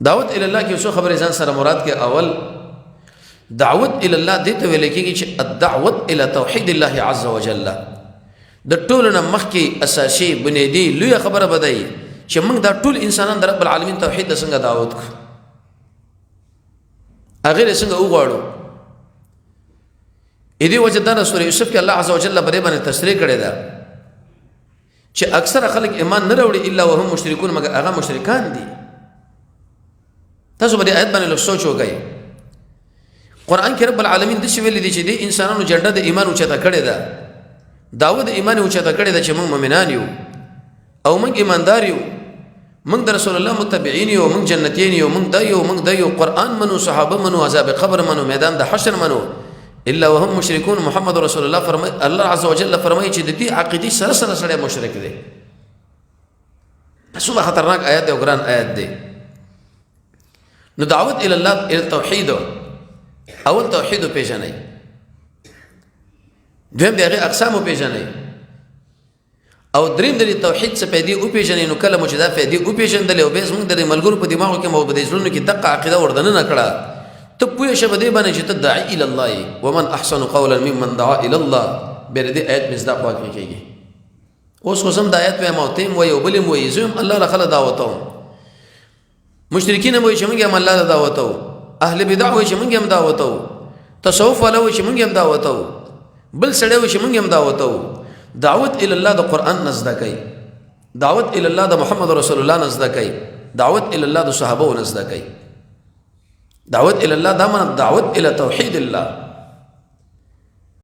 دعوت الی الله کې څو خبرې ځان سره مراد کې اول دعوت الی الله دې ته ویل کېږي چې الدعوت الی توحید الله عز وجل د ټولو نه مخکې اساسي بنیادی لویه خبره بدای چې موږ دا ټول انسانان د رب العالمین توحید ته څنګه دعوت کړو هغه څنګه وغواړو اې دې وجه دا سورې یوسف کې الله عز وجل په دې باندې تشریح کړی دا چې اکثر خلک ایمان نه راوړي الا وهم مشرکون مگر هغه مشرکان دي تاسو په دې آیت باندې لږ سوچ وکړئ قرآن کې رب العالمین د څه ویل دي چې د انسانانو جنډه د ایمان اوچته کړې ده داود ایمان اوچته کړې ده چې موږ مؤمنان یو او موږ ایماندار یو موږ د رسول الله متبعین یو موږ جنتین یو موږ د یو قرآن منو صحابه منو عذاب قبر منو میدان د حشر منو الا وهم مشرکون محمد رسول الله فرمای الله عز وجل فرمایي چې د دې عقیدې سره سره مشرک دي څومره خطرناک آیات دی او ګران آیات دی نو دعوت الى الله الى التوحید اول توحید پیژنئ دویم دغه اقسام پیژنئ او دریم د توحید څخه پیدا او پیژنئ نو کله مجدا پیدا او پیژندل او به زموږ د ملګرو په دماغو کې مو بده ځلونو کې دغه عقیده وردن نه کړه ته پوه شې بده باندې چې ته داعی الى الله ومن احسن قولا ممن دعا الى الله بر دې آیت مصداق واقع کیږي اوس قسم د آیت په موتیم و یو بل مو یزم الله لخل دعوتو مشرکین وایي چې موږ هم الله ته دعوتو اهل بدع وایي چې موږ هم دعوتو تصوف والا وایي چې موږ هم دعوتو بل سړی وایي چې موږ هم دعوتو دعوت الى الله د قران نزد کوي دعوت الى الله د محمد رسول الله نزد کوي دعوت الى الله د صحابه نزد کوي دعوت الى الله دا من دعوت الى توحید الله